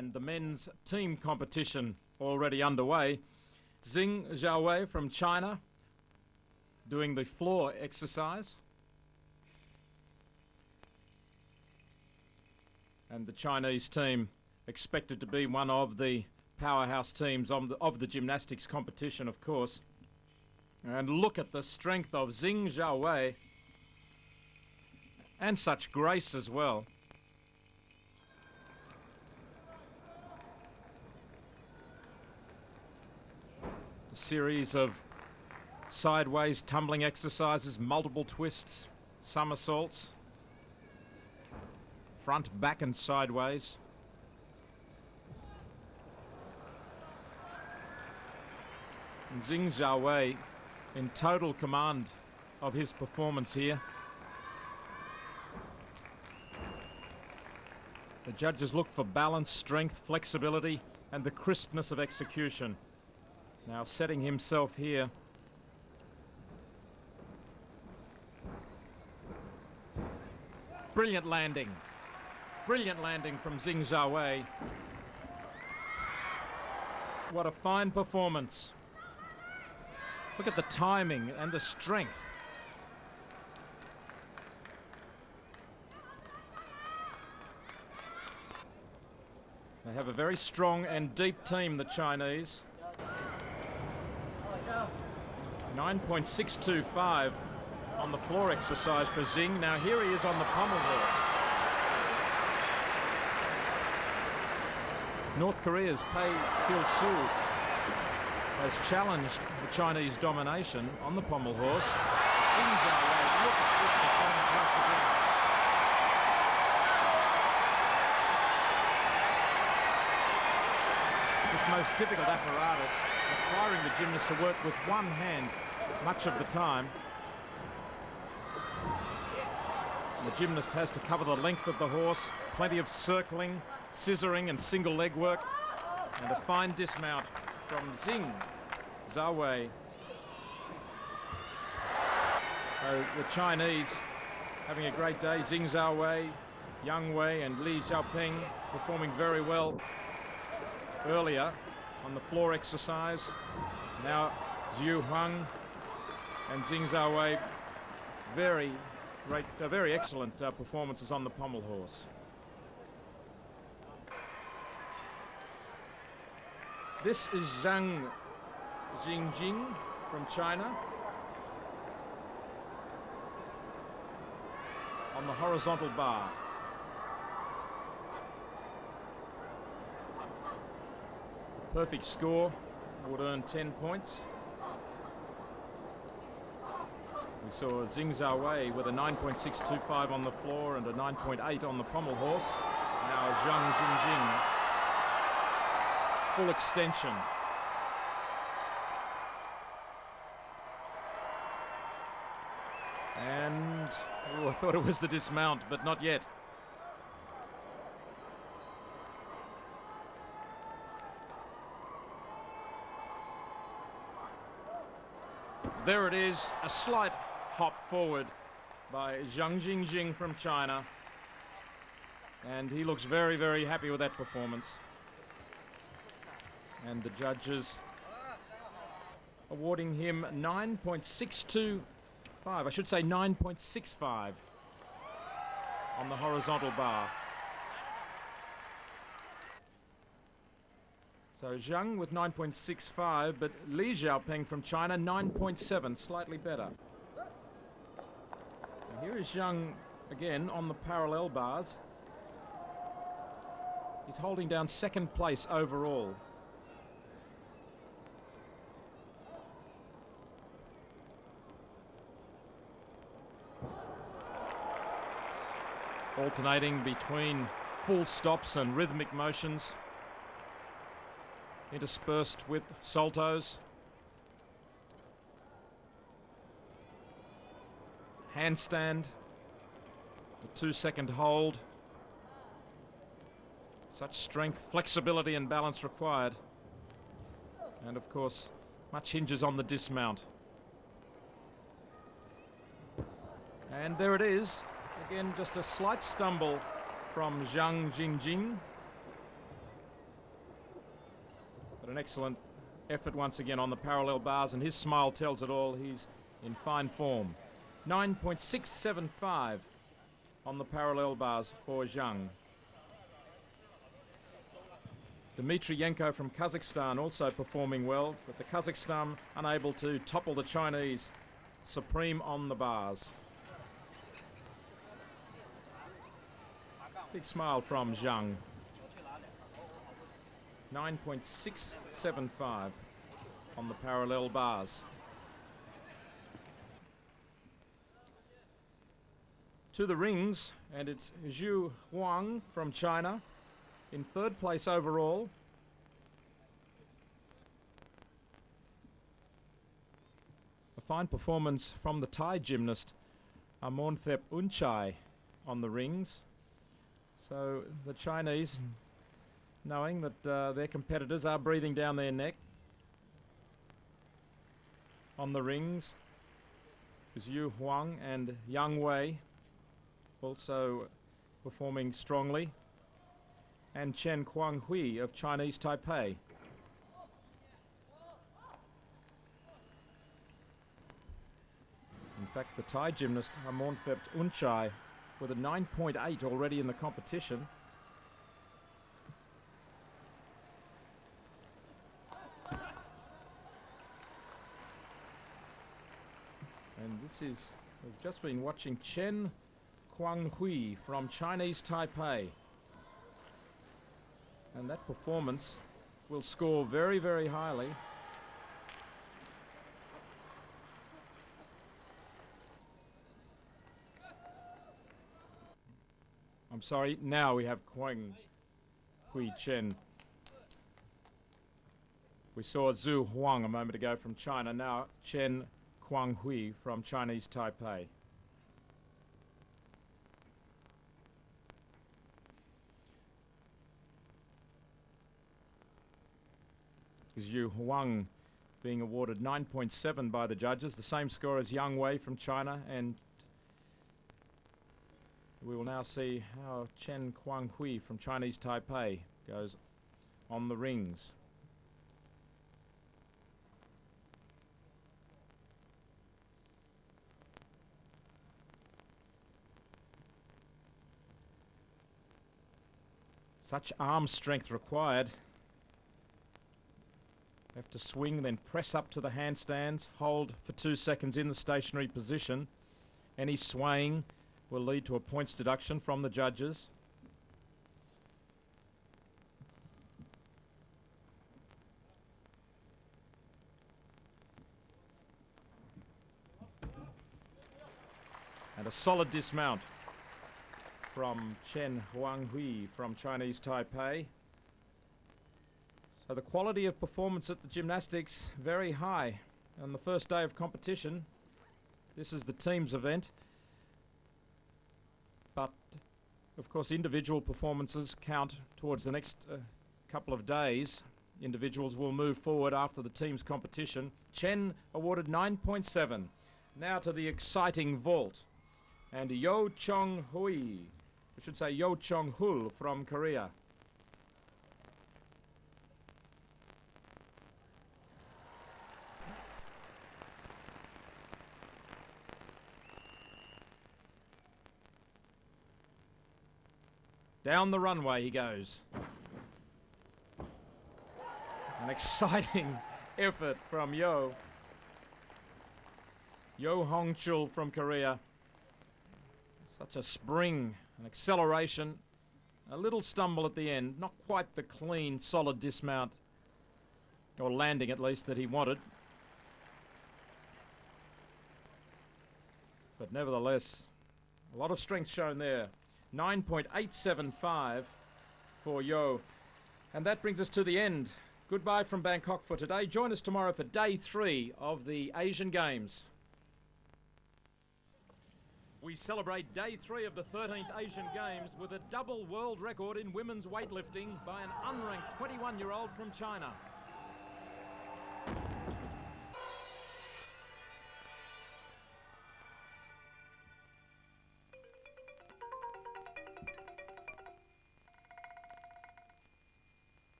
And the men's team competition already underway. Xing Zhaowei from China doing the floor exercise. And the Chinese team expected to be one of the powerhouse teams of the gymnastics competition, of course. And look at the strength of Xing Zhaowei, and such grace as well. A series of sideways tumbling exercises, multiple twists, somersaults, front, back and sideways. And Xing Zhaowei in total command of his performance here. The judges look for balance, strength, flexibility and the crispness of execution. Now setting himself here. Brilliant landing. Brilliant landing from Xing Zhaowei. What a fine performance. Look at the timing and the strength. They have a very strong and deep team, the Chinese. 9.625 on the floor exercise for Xing. Now here he is on the pommel horse. North Korea's Pei Kil-soo has challenged the Chinese domination on the pommel horse. Xing Zhaowei, look at this performance once again. This most difficult apparatus requiring the gymnast to work with one hand much of the time. The gymnast has to cover the length of the horse, plenty of circling, scissoring and single leg work, and a fine dismount from Xing Zhaowei. So the Chinese having a great day. Xing Zhaowei, Yang Wei and Li Xiaoping performing very well earlier on the floor exercise. Now Zhu Huang and Xing Zhaowei, very excellent performances on the pommel horse. This is Zhang Jingjing from China on the horizontal bar. Perfect score would earn 10 points. We saw Xing Zhaowei with a 9.625 on the floor and a 9.8 on the pommel horse. Now Zhang Jingjing, full extension. And I thought it was the dismount, but not yet. There it is, a slight hop forward by Zhang Jingjing from China. And he looks very, very happy with that performance. And the judges awarding him 9.625, I should say 9.65 on the horizontal bar. So Zhang with 9.65, but Li Xiaoping from China 9.7, slightly better. And here is Zhang again on the parallel bars. He's holding down second place overall. Alternating between full stops and rhythmic motions, interspersed with saltos. Handstand, the 2-second hold. Such strength, flexibility and balance required. And of course, much hinges on the dismount. And there it is. Again, just a slight stumble from Zhang Jingjing. But an excellent effort once again on the parallel bars, and his smile tells it all. He's in fine form. 9.675 on the parallel bars for Zhang. Dmitryenko from Kazakhstan also performing well, but the Kazakhstan unable to topple the Chinese. Supreme on the bars. Big smile from Zhang. 9.675 on the parallel bars. To the rings, and it's Zhu Huang from China in third place overall. A fine performance from the Thai gymnast Amonthep Unchai on the rings. So the Chinese, knowing that their competitors are breathing down their neck on the rings, is Yu Huang and Yang Wei also performing strongly, and Chen Kuang-hui of Chinese Taipei. In fact, the Thai gymnast Amonthep Unchai with a 9.8 already in the competition. And this is, we've just been watching Chen Kuang-hui from Chinese Taipei. And that performance will score very, very highly. I'm sorry, now we have Kuang-hui Chen. We saw Zhu Huang a moment ago from China, now Chen Kuang-hui from Chinese Taipei. Zhu Huang being awarded 9.7 by the judges, the same score as Yang Wei from China, and we will now see how Chen Kuang-hui from Chinese Taipei goes on the rings. Such arm strength required. Have to swing, then press up to the handstands, hold for 2 seconds in the stationary position. Any swaying will lead to a points deduction from the judges. And a solid dismount from Chen Huang-hui from Chinese Taipei. So the quality of performance at the gymnastics very high on the first day of competition. This is the teams event, but of course individual performances count towards the next couple of days. Individuals will move forward after the team's competition. Chen awarded 9.7. Now to the exciting vault, and Yo Chong-hui, I should say Yo Chong-hul from Korea. Down the runway he goes. An exciting effort from Yo Hongchul from Korea. Such a spring, an acceleration, a little stumble at the end, not quite the clean, solid dismount, or landing at least, that he wanted. But nevertheless, a lot of strength shown there. 9.875 for Yo. And that brings us to the end. Goodbye from Bangkok for today. Join us tomorrow for day 3 of the Asian Games. We celebrate day 3 of the 13th Asian Games with a double world record in women's weightlifting by an unranked 21-year-old from China.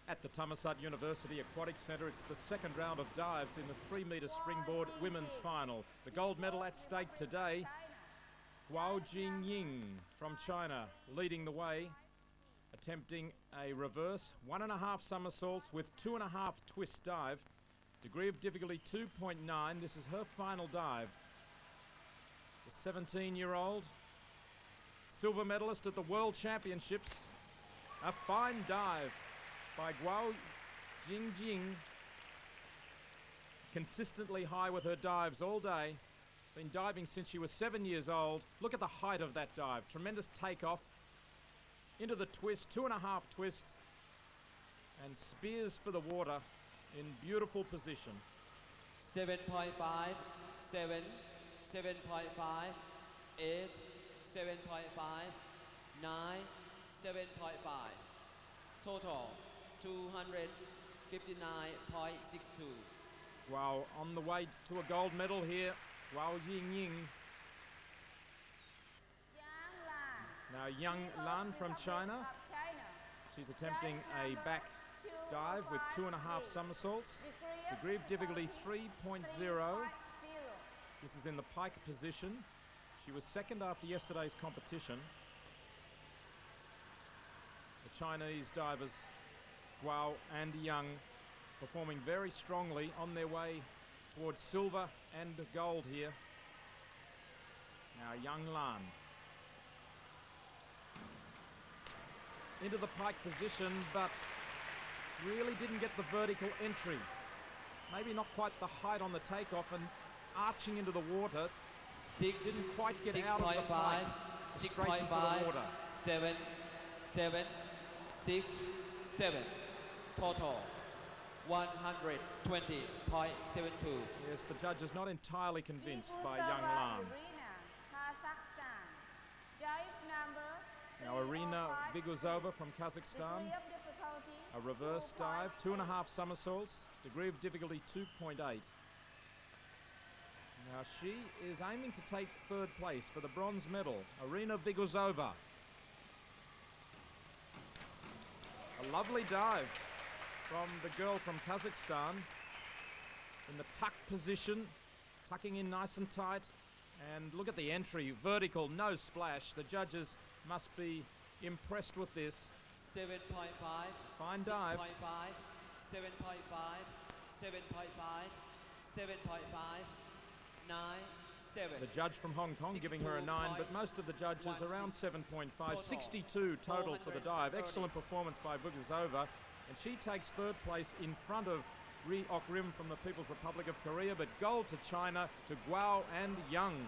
At the Thammasat University Aquatic Centre, it's the second round of dives in the 3-metre springboard women's final. The gold medal at stake today. Guo Jingying from China leading the way, attempting a reverse 1.5 somersaults with 2.5 twist dive. Degree of difficulty 2.9. This is her final dive. The 17-year-old silver medalist at the World Championships. A fine dive by Guo Jingying. Consistently high with her dives all day. Been diving since she was 7 years old. Look at the height of that dive. Tremendous takeoff. Into the twist, 2.5 twist. And spears for the water in beautiful position. 7.5, 7, 7.5, 8, 7.5, 9, 7.5. Total 259.62. Wow, on the way to a gold medal here. Guo Jingying. Now Yang Lan from China. She's attempting a back dive with 2.5 somersaults. Degree of difficulty 3.0. This is in the pike position. She was second after yesterday's competition. The Chinese divers, Guo and Yang, performing very strongly on their way towards silver and gold here. Now Yang Lan. Into the pike position, but really didn't get the vertical entry. Maybe not quite the height on the takeoff, and arching into the water. Didn't quite get out of the pike. 6.5, 7, 7, 6, 7. Total 120.72. Yes, the judge is not entirely convinced by Yang Lan. Now Irina Viguzova from Kazakhstan, a reverse dive, 2.5 somersaults, degree of difficulty 2.8. Now she is aiming to take third place for the bronze medal, Irina Viguzova. A lovely dive from the girl from Kazakhstan in the tuck position, tucking in nice and tight. And look at the entry, vertical, no splash. The judges must be impressed with this. 7.5. Fine dive. 7.5. 7.5. 7.5. 7.5. 9. 7. The judge from Hong Kong giving her a 9, but most of the judges around 7.5. 62 total for the dive. Excellent performance by Viguzova. And she takes third place in front of Ri Ok Rim from the People's Republic of Korea, but gold to China, to Guo and Yang.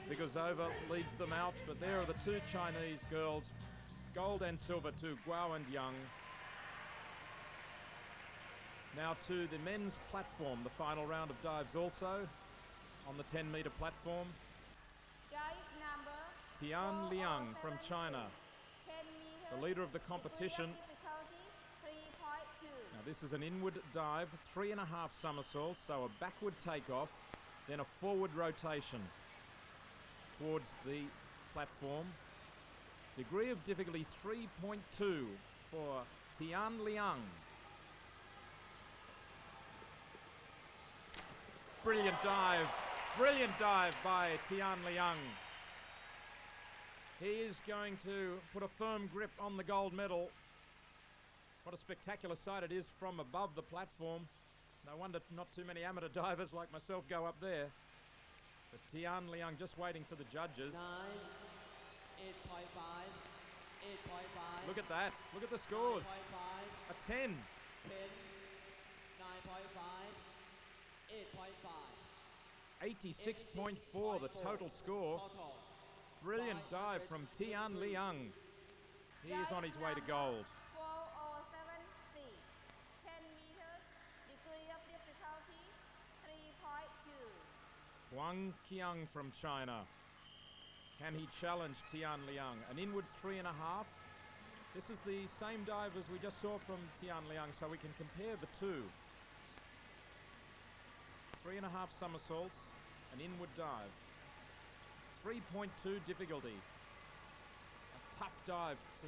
Viguzova leads them out, but there are the two Chinese girls, gold and silver to Guo and Yang. Now to the men's platform, the final round of dives also on the 10-metre platform. Tian Liang from China, the leader of the competition. Now this is an inward dive, 3.5 somersaults, so a backward takeoff, then a forward rotation towards the platform. Degree of difficulty 3.2 for Tian Liang. Brilliant dive by Tian Liang. He is going to put a firm grip on the gold medal. What a spectacular sight it is from above the platform. No wonder not too many amateur divers like myself go up there. But Tian Liang just waiting for the judges. 9, 8.5, 8.5. Look at that. Look at the scores. 9.5, A 10. 10, 9.5, 8.5. 86.4 the total score. Total. Brilliant dive from Tian Liang. He is on his way to gold. 4073, 10 meters, degree of difficulty 3.2. Huang Qiang from China. Can he challenge Tian Liang? An inward 3.5. This is the same dive as we just saw from Tian Liang, so we can compare the two. 3.5 somersaults, an inward dive. 3.2 difficulty. A tough dive to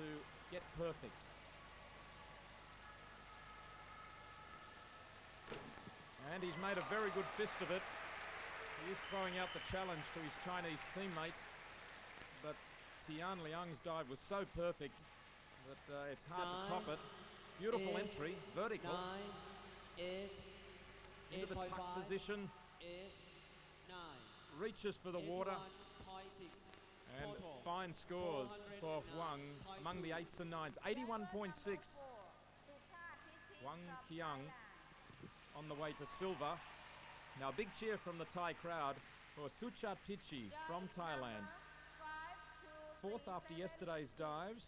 get perfect. And he's made a very good fist of it. He is throwing out the challenge to his Chinese teammate, but Tian Liang's dive was so perfect that it's hard to top it. Beautiful entry, vertical. 9, 8, Into the tuck position. 8, 9. Reaches for the water. 81.6. And Total. fine scores for Huang among the 8s and 9s. 81.6. Huang Qiang on the way to silver. Now a big cheer from the Thai crowd for Suchat Pichi from Thailand. Fourth after yesterday's dives.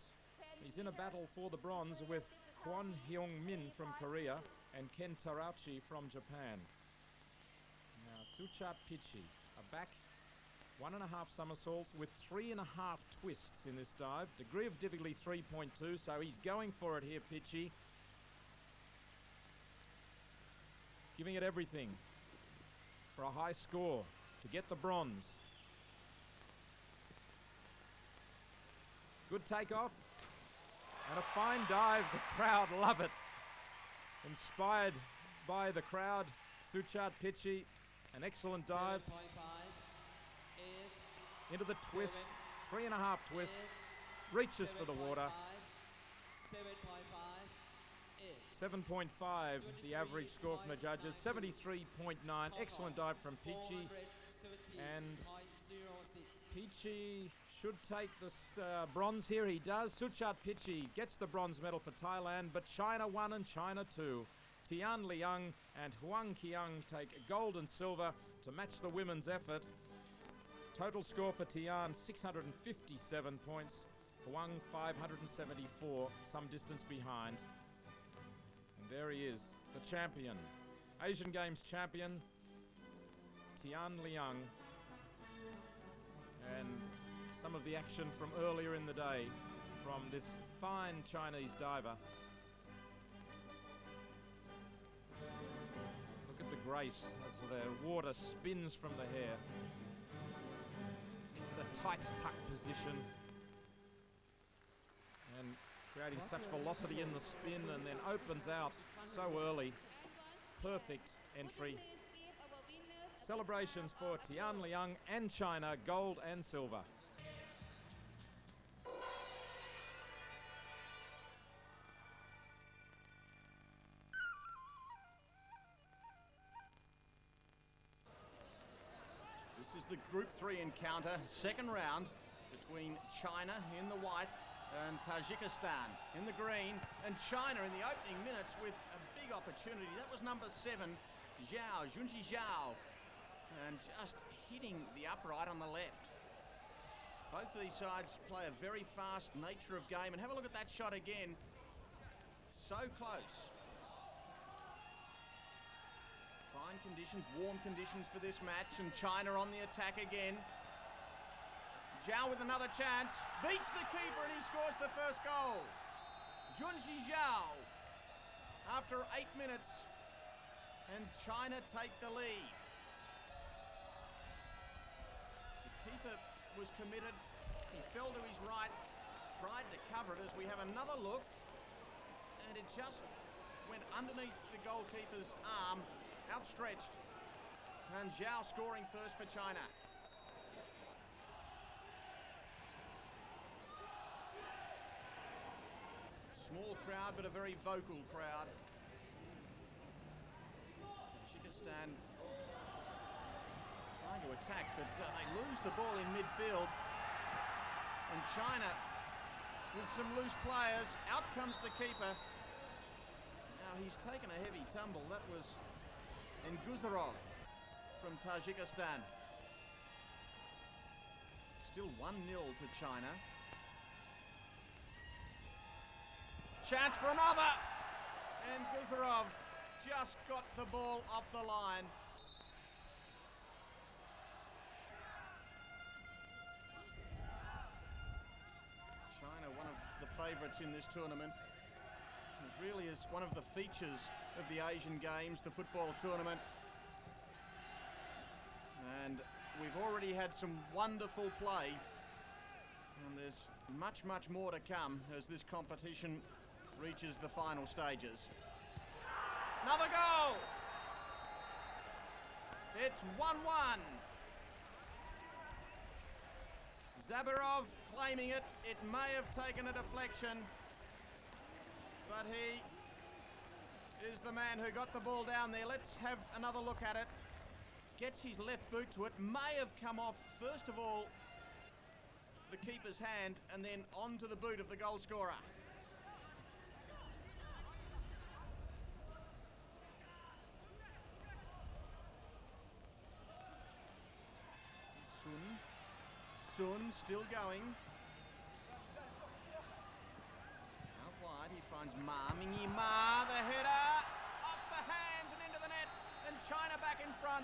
He's in a battle for the bronze with Kwon Hyung Min from Korea and Ken Tarauchi from Japan. Now Suchat Pichi, a back 1.5 somersaults with 3.5 twists in this dive. Degree of difficulty 3.2, so he's going for it here, Pichi. Giving it everything for a high score to get the bronze. Good takeoff and a fine dive. The crowd love it. Inspired by the crowd, Suchat Pichi, an excellent dive. 7.5, 8, Into the twist, 7, 3.5 twist, reaches for the water. 7.5, 8. 7.5, the average score from the judges. 73.9, excellent dive from Pichi. And 470.06. Pichi should take this bronze here. He does. Suchat Pichi gets the bronze medal for Thailand, but China 1 and China 2. Tian Liang and Huang Qiang take gold and silver to match the women's effort. Total score for Tian 657 points. Huang 574, some distance behind. And there he is, the champion. Asian Games champion, Tian Liang. And some of the action from earlier in the day from this fine Chinese diver. Look at the grace as the water spins from the hair. The tight tuck position. And creating such velocity in the spin and then opens out so early. Perfect entry. Celebrations for Tian Liang and China, gold and silver. This is the Group 3 encounter, second round, between China in the white and Tajikistan in the green. And China in the opening minutes with a big opportunity. That was number 7, Zhao, Junji Zhao. And just hitting the upright on the left. Both of these sides play a very fast nature of game. And have a look at that shot again. So close. Fine conditions, warm conditions for this match. And China on the attack again. Zhao with another chance. Beats the keeper and he scores the first goal. Junji Zhao after 8 minutes. And China take the lead. The keeper was committed. He fell to his right, tried to cover it as we have another look. And it just went underneath the goalkeeper's arm, outstretched. And Zhao scoring first for China. Small crowd, but a very vocal crowd. Tajikistan trying to attack, but they lose the ball in midfield. And China with some loose players. Out comes the keeper. Now he's taken a heavy tumble. That was Nguzarov from Tajikistan. Still 1-0 to China. Chance for another! And Nguzarov just got the ball off the line. China, one of the favourites in this tournament. It really is one of the features of the Asian Games, the football tournament. And we've already had some wonderful play. And There's much more to come as this competition reaches the final stages. Another goal! It's 1-1. Zabirov claiming it. It may have taken a deflection, but he is the man who got the ball down there. Let's have another look at it. Gets his left boot to it. May have come off, first of all, the keeper's hand and then onto the boot of the goal scorer. Sun still going. Out wide, he finds Ma. Mingy Ma, the header, off the hands and into the net, and China back in front.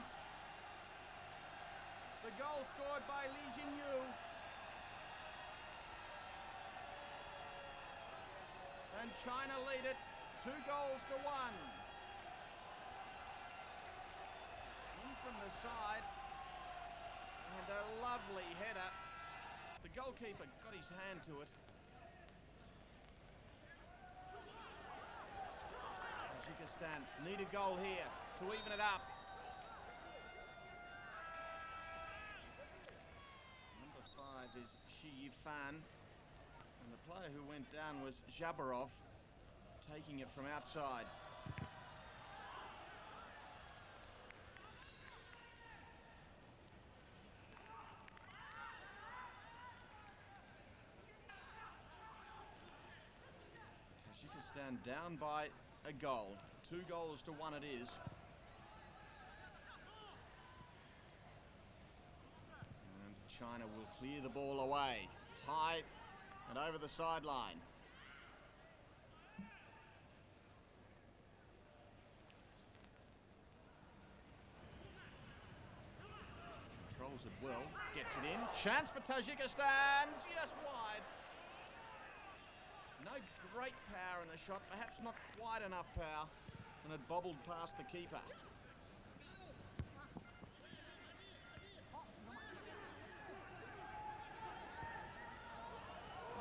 The goal scored by Li Jinyu. And China lead it 2-1. In from the side. And a lovely header. The goalkeeper got his hand to it. Tajikistan need a goal here to even it up. Number 5 is Shi Yifan. And the player who went down was Zabirov, taking it from outside. Tajikistan down by a goal. 2-1 it is. And China will clear the ball away. High and over the sideline. Controls it well. Gets it in. Chance for Tajikistan. Just wide. No great power in the shot, perhaps not quite enough power, and it bobbled past the keeper.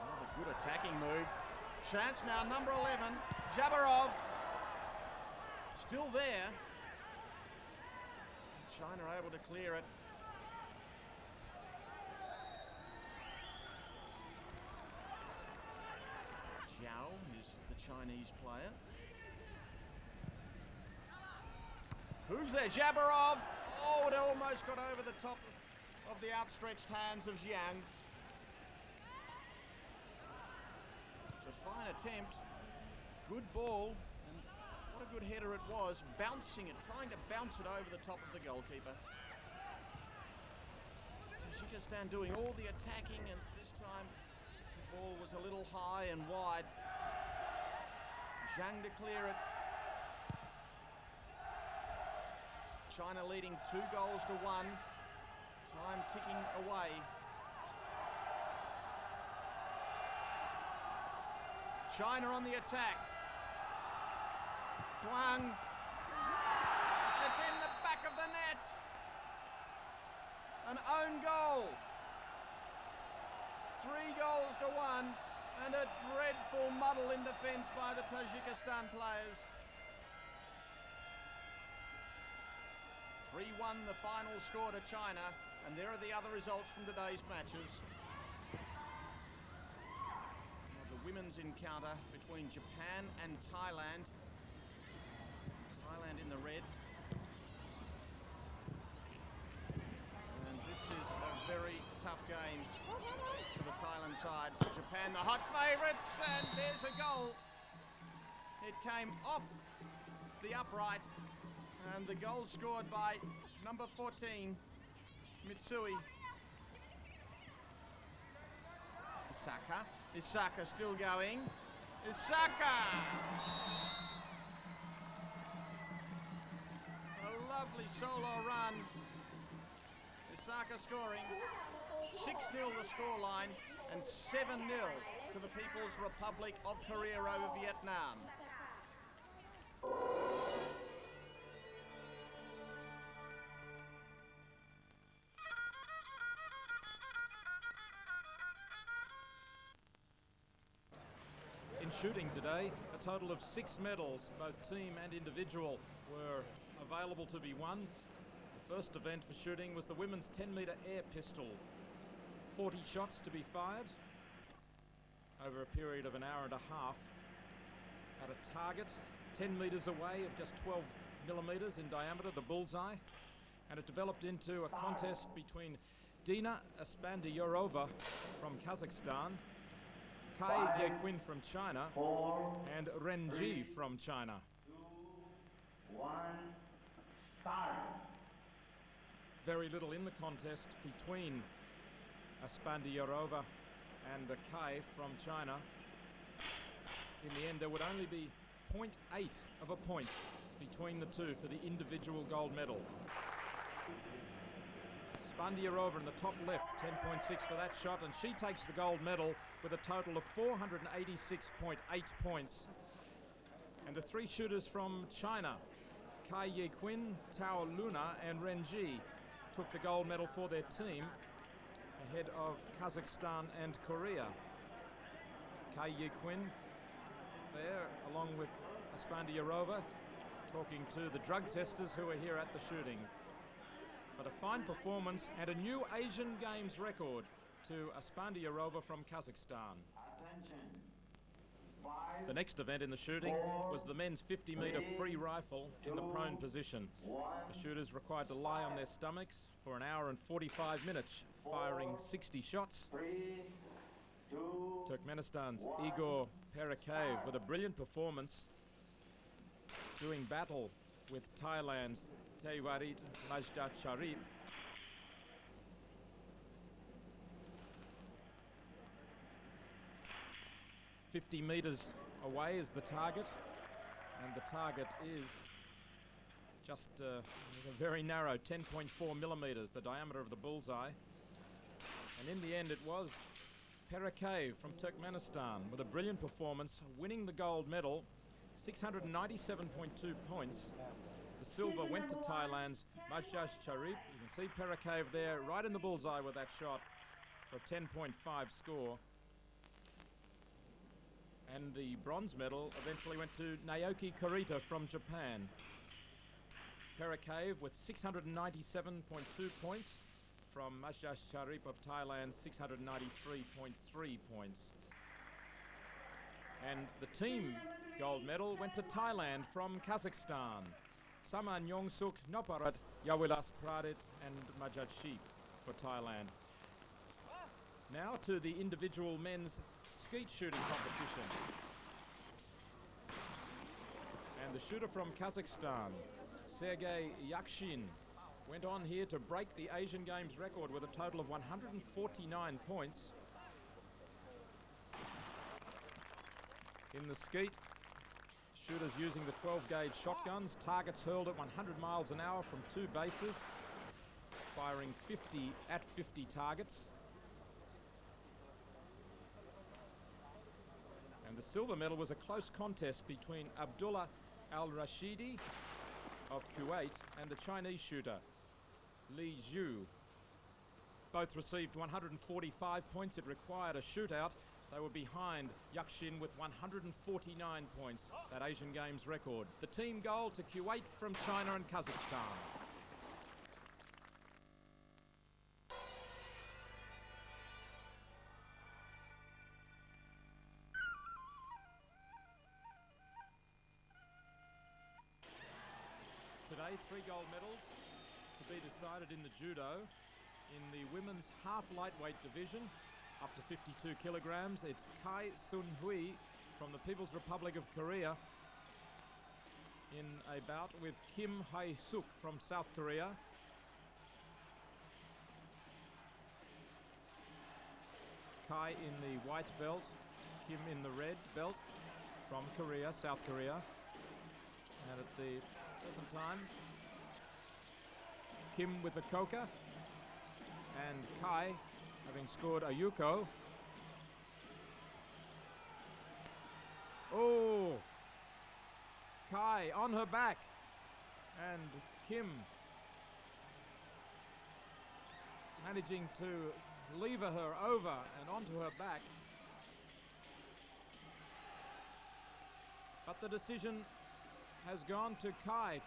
Another good attacking move. Chance now, number 11, Zabirov. Still there. China able to clear it. Zhao is the Chinese player. Who's there? Zabirov! Oh, it almost got over the top of the outstretched hands of Jiang. It's a fine attempt. Good ball. And what a good header it was. Bouncing it, trying to bounce it over the top of the goalkeeper. Tajikistan doing all the attacking, and this time ball was a little high and wide. Zhang to clear it. China leading 2-1. Time ticking away. China on the attack. Huang. It's in the back of the net. An own goal. 3-1, and a dreadful muddle in defence by the Tajikistan players. 3-1 the final score to China, and there are the other results from today's matches. Now the women's encounter between Japan and Thailand. Thailand in the red. And this is a very tough game for the Thailand side. Japan, the hot favourites, and there's a goal. It came off the upright, and the goal scored by number 14, Mitsui. Isaka still going. Isaka! A lovely solo run. Isaka scoring. 6-0 the scoreline, and 7-0 to the People's Republic of Korea over Vietnam. shooting today. A total of 6 medals, both team and individual, were available to be won. The first event for shooting was the women's 10-metre air pistol. 40 shots to be fired over a period of an hour and a half at a target 10 metres away of just 12 millimetres in diameter, the bullseye, and it developed into a contest between Dina Aspandiarova from Kazakhstan, Kai Yequin from China, and Ren Ji from China. 1, start. Very little in the contest between Aspandiarova and Kai from China. In the end, there would only be 0.8 of a point between the two for the individual gold medal. Aspandiarova in the top left, 10.6 for that shot, and she takes the gold medal with a total of 486.8 points. And the 3 shooters from China, Kai Yequin, Tao Luna, and Ren Ji, took the gold medal for their team ahead of Kazakhstan and Korea. Kai Yequin there, along with Aspandiarova, talking to the drug testers who are here at the shooting. But a fine performance and a new Asian Games record to Aspandiarova from Kazakhstan. Attention. The next event in the shooting was the men's 50-metre free rifle in the prone position. The shooters required to lie on their stomachs for an hour and 45 minutes, firing 60 shots. 3, 2, Turkmenistan's Igor Perikayev with a brilliant performance, doing battle with Thailand's Teiwarit Majdat Sharif. "50 metres away is the target, and the target is just very narrow, 10.4 millimetres, the diameter of the bullseye. And in the end, it was Perikayev from Turkmenistan with a brilliant performance, winning the gold medal, 697.2 points. The silver went to Thailand's Majdat Sharif. You can see Perikayev there, right in the bullseye with that shot for a 10.5 score. And the bronze medal eventually went to Naoki Kurita from Japan. Perikayev with 697.2 points from Majdat Sharif of Thailand's 693.3 points. And the team gold medal went to Thailand from Kazakhstan. Sama Nyongsuk Noparat, Yawilas Pradit and Majat Sheep for Thailand. Now to the individual men's skeet shooting competition. And the shooter from Kazakhstan, Sergei Yakshin, went on here to break the Asian Games record with a total of 149 points. In the skeet, shooters using the 12-gauge shotguns, targets hurled at 100 miles an hour from 2 bases, firing 50 at 50 targets. And the silver medal was a close contest between Abdullah Al-Rashidi of Kuwait and the Chinese shooter, Li Zhu. Both received 145 points. It required a shootout. They were behind Yakshin with 149 points, that Asian Games record. The team gold to Kuwait from China and Kazakhstan. Today, 3 gold medals to be decided in the judo. In the women's half lightweight division, up to 52 kilograms, it's Kai Sun-hui from the People's Republic of Korea in a bout with Kim Hae-suk from South Korea. Kai in the white belt, Kim in the red belt from Korea, South Korea. And at the present time, Kim with the koka and Kai having scored a yuko. Oh, Kai on her back and Kim managing to lever her over and onto her back. But the decision has gone to Kai.